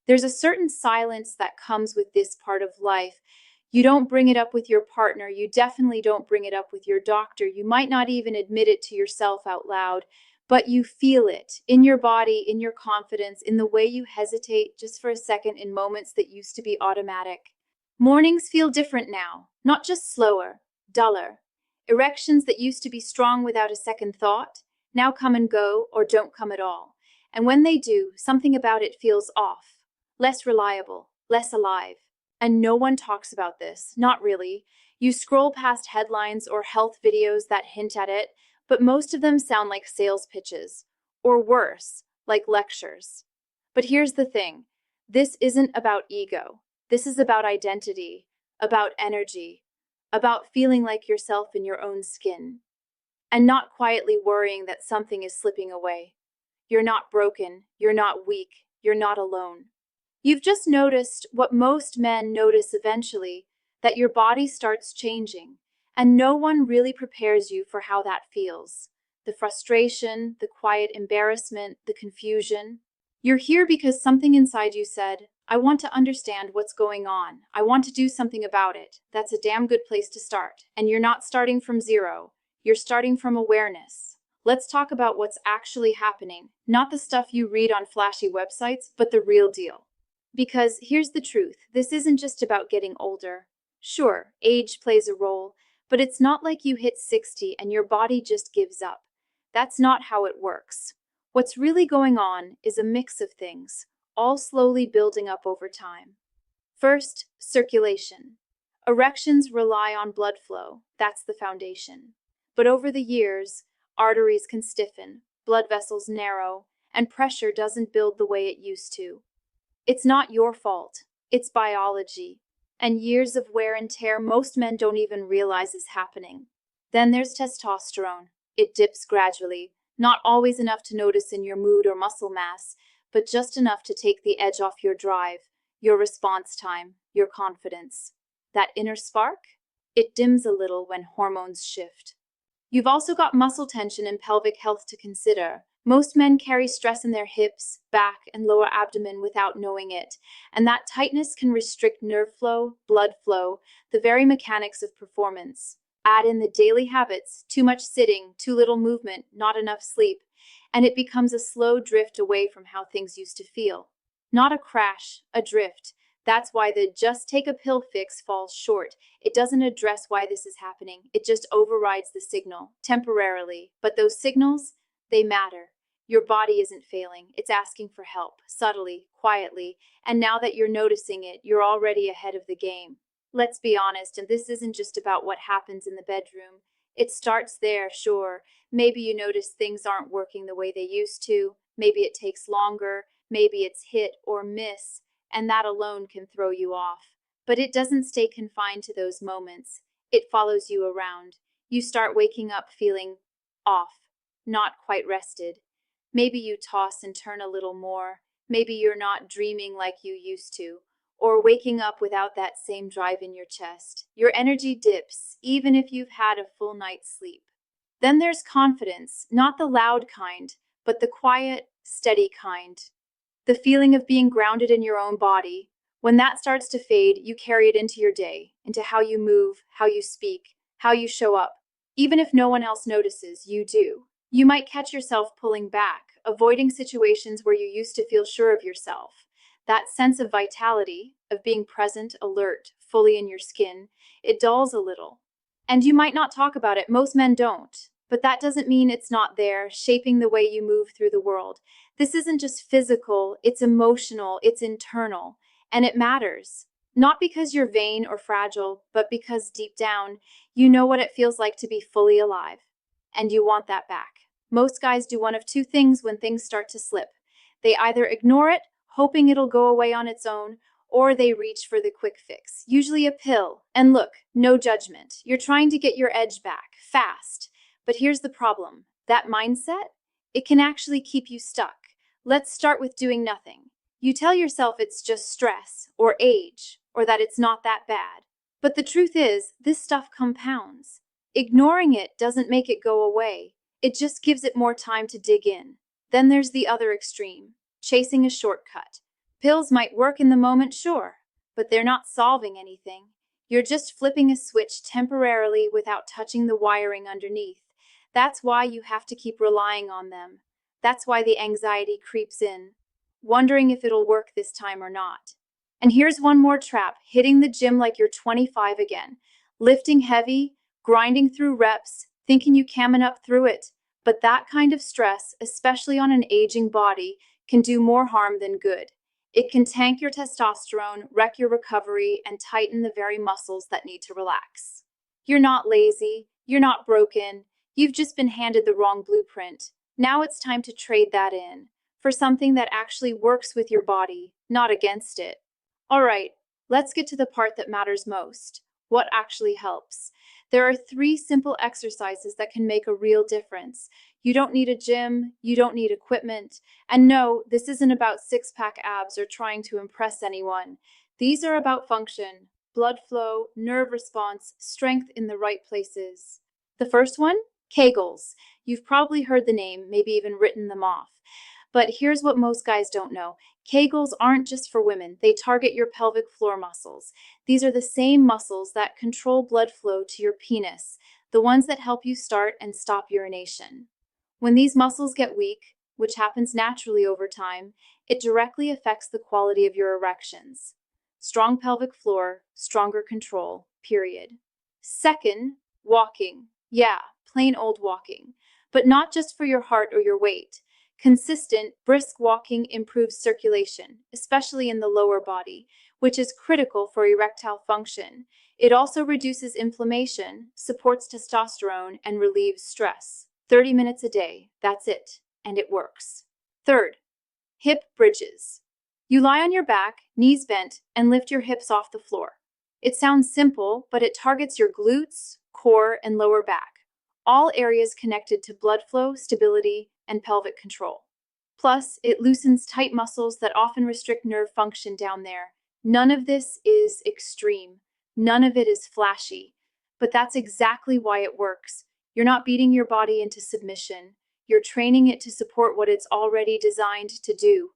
There's a certain silence that comes with this part of life. You don't bring it up with your partner. You definitely don't bring it up with your doctor. You might not even admit it to yourself out loud, but you feel it in your body, in your confidence, in the way you hesitate just for a second in moments that used to be automatic. Mornings feel different now, not just slower, duller. Erections that used to be strong without a second thought now come and go or don't come at all. And when they do, something about it feels off, less reliable, less alive. And no one talks about this, not really. You scroll past headlines or health videos that hint at it, but most of them sound like sales pitches, or worse, like lectures. But here's the thing, this isn't about ego. This is about identity, about energy, about feeling like yourself in your own skin, and not quietly worrying that something is slipping away. You're not broken, you're not weak, you're not alone. You've just noticed what most men notice eventually, that your body starts changing, and no one really prepares you for how that feels. The frustration, the quiet embarrassment, the confusion. You're here because something inside you said, I want to understand what's going on. I want to do something about it. That's a damn good place to start. And you're not starting from zero. You're starting from awareness. Let's talk about what's actually happening, not the stuff you read on flashy websites, but the real deal. Because here's the truth, this isn't just about getting older. Sure, age plays a role, but it's not like you hit 60 and your body just gives up. That's not how it works. What's really going on is a mix of things, all slowly building up over time. First, circulation. Erections rely on blood flow, that's the foundation. But over the years, arteries can stiffen, blood vessels narrow, and pressure doesn't build the way it used to. It's not your fault, it's biology, and years of wear and tear most men don't even realize is happening. Then there's testosterone. It dips gradually, not always enough to notice in your mood or muscle mass, but just enough to take the edge off your drive, your response time, your confidence. That inner spark? It dims a little when hormones shift. You've also got muscle tension and pelvic health to consider. Most men carry stress in their hips, back, and lower abdomen without knowing it, and that tightness can restrict nerve flow, blood flow, the very mechanics of performance. Add in the daily habits, too much sitting, too little movement, not enough sleep, and it becomes a slow drift away from how things used to feel. Not a crash, a drift. That's why the just take a pill fix falls short. It doesn't address why this is happening. It just overrides the signal, temporarily. But those signals, they matter. Your body isn't failing. It's asking for help, subtly, quietly, and now that you're noticing it, you're already ahead of the game. Let's be honest, and this isn't just about what happens in the bedroom. It starts there, sure. Maybe you notice things aren't working the way they used to. Maybe it takes longer. Maybe it's hit or miss, and that alone can throw you off. But it doesn't stay confined to those moments. It follows you around. You start waking up feeling off, not quite rested. Maybe you toss and turn a little more. Maybe you're not dreaming like you used to, or waking up without that same drive in your chest. Your energy dips, even if you've had a full night's sleep. Then there's confidence, not the loud kind, but the quiet, steady kind. The feeling of being grounded in your own body. When that starts to fade, you carry it into your day, into how you move, how you speak, how you show up. Even if no one else notices, you do. You might catch yourself pulling back, avoiding situations where you used to feel sure of yourself. That sense of vitality, of being present, alert, fully in your skin, it dulls a little. And you might not talk about it, most men don't. But that doesn't mean it's not there, shaping the way you move through the world. This isn't just physical, it's emotional, it's internal, and it matters. Not because you're vain or fragile, but because deep down, you know what it feels like to be fully alive. And you want that back. Most guys do one of two things when things start to slip. They either ignore it, hoping it'll go away on its own, or they reach for the quick fix, usually a pill. And look, no judgment. You're trying to get your edge back, fast. But here's the problem. That mindset, it can actually keep you stuck. Let's start with doing nothing. You tell yourself it's just stress, or age, or that it's not that bad. But the truth is, this stuff compounds. Ignoring it doesn't make it go away. It just gives it more time to dig in. Then there's the other extreme, chasing a shortcut. Pills might work in the moment, sure, but they're not solving anything. You're just flipping a switch temporarily without touching the wiring underneath. That's why you have to keep relying on them. That's why the anxiety creeps in, wondering if it'll work this time or not. And here's one more trap: hitting the gym like you're 25 again, lifting heavy, grinding through reps, thinking you can up through it. But that kind of stress, especially on an aging body, can do more harm than good. It can tank your testosterone, wreck your recovery, and tighten the very muscles that need to relax. You're not lazy, you're not broken, you've just been handed the wrong blueprint. Now it's time to trade that in for something that actually works with your body, not against it. All right, let's get to the part that matters most: what actually helps. There are 3 simple exercises that can make a real difference. You don't need a gym, you don't need equipment, and no, this isn't about six-pack abs or trying to impress anyone. These are about function, blood flow, nerve response, strength in the right places. The first one? Kegels. You've probably heard the name, maybe even written them off. But here's what most guys don't know. Kegels aren't just for women. They target your pelvic floor muscles. These are the same muscles that control blood flow to your penis, the ones that help you start and stop urination. When these muscles get weak, which happens naturally over time, it directly affects the quality of your erections. Strong pelvic floor, stronger control, period. Second, walking. Yeah, plain old walking. But not just for your heart or your weight. Consistent, brisk walking improves circulation, especially in the lower body, which is critical for erectile function. It also reduces inflammation, supports testosterone, and relieves stress. 30 minutes a day, that's it, and it works. Third, hip bridges. You lie on your back, knees bent, and lift your hips off the floor. It sounds simple, but it targets your glutes, core, and lower back, all areas connected to blood flow, stability, and pelvic control. Plus, it loosens tight muscles that often restrict nerve function down there. None of this is extreme. None of it is flashy. But that's exactly why it works. You're not beating your body into submission. You're training it to support what it's already designed to do.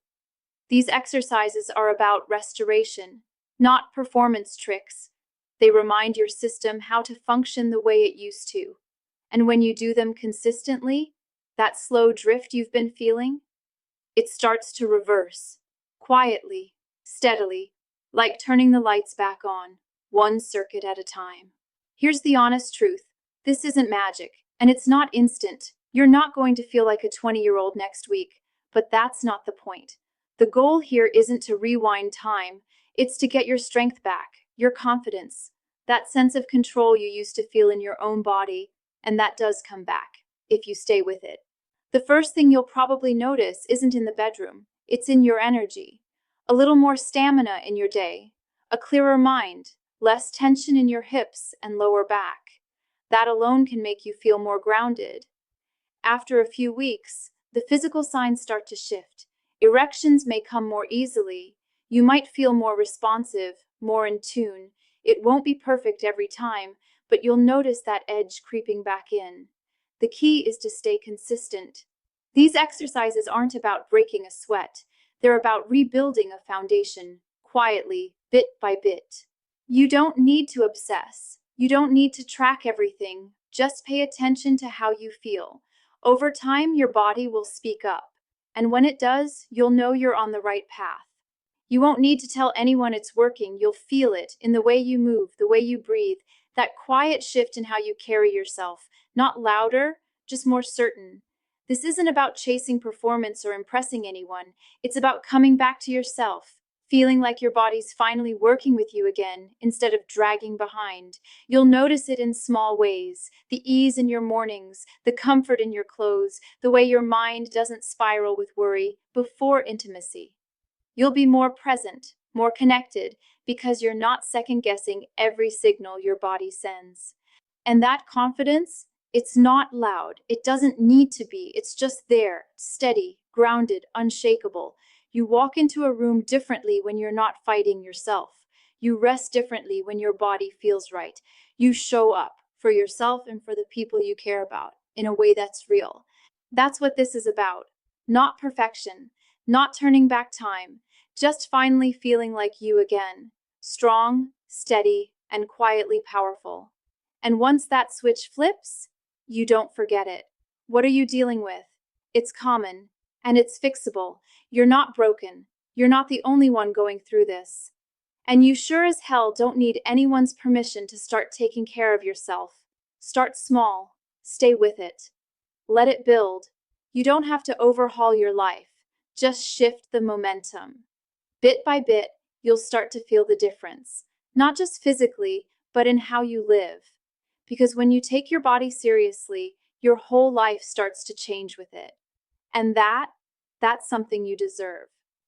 These exercises are about restoration, not performance tricks. They remind your system how to function the way it used to. And when you do them consistently, that slow drift you've been feeling, it starts to reverse, quietly, steadily, like turning the lights back on, one circuit at a time. Here's the honest truth. This isn't magic, and it's not instant. You're not going to feel like a 20-year-old next week, but that's not the point. The goal here isn't to rewind time, it's to get your strength back, your confidence, that sense of control you used to feel in your own body, and that does come back, if you stay with it. The first thing you'll probably notice isn't in the bedroom, it's in your energy. A little more stamina in your day, a clearer mind, less tension in your hips and lower back. That alone can make you feel more grounded. After a few weeks, the physical signs start to shift. Erections may come more easily. You might feel more responsive, more in tune. It won't be perfect every time, but you'll notice that edge creeping back in. The key is to stay consistent. These exercises aren't about breaking a sweat. They're about rebuilding a foundation, quietly, bit by bit. You don't need to obsess. You don't need to track everything. Just pay attention to how you feel. Over time, your body will speak up. And when it does, you'll know you're on the right path. You won't need to tell anyone it's working. You'll feel it in the way you move, the way you breathe, that quiet shift in how you carry yourself. Not louder, just more certain. This isn't about chasing performance or impressing anyone. It's about coming back to yourself, feeling like your body's finally working with you again instead of dragging behind. You'll notice it in small ways: the ease in your mornings, the comfort in your clothes, the way your mind doesn't spiral with worry before intimacy. You'll be more present, more connected, because you're not second-guessing every signal your body sends. And that confidence, it's not loud. It doesn't need to be. It's just there, steady, grounded, unshakable. You walk into a room differently when you're not fighting yourself. You rest differently when your body feels right. You show up for yourself and for the people you care about in a way that's real. That's what this is about. Not perfection, not turning back time, Just finally feeling like you again, strong, steady, and quietly powerful. And once that switch flips, you don't forget it. What are you dealing with? It's common, and it's fixable. You're not broken. You're not the only one going through this. And you sure as hell don't need anyone's permission to start taking care of yourself. Start small. Stay with it. Let it build. You don't have to overhaul your life. Just shift the momentum. Bit by bit, you'll start to feel the difference, not just physically, but in how you live. Because when you take your body seriously, your whole life starts to change with it. And that's something you deserve.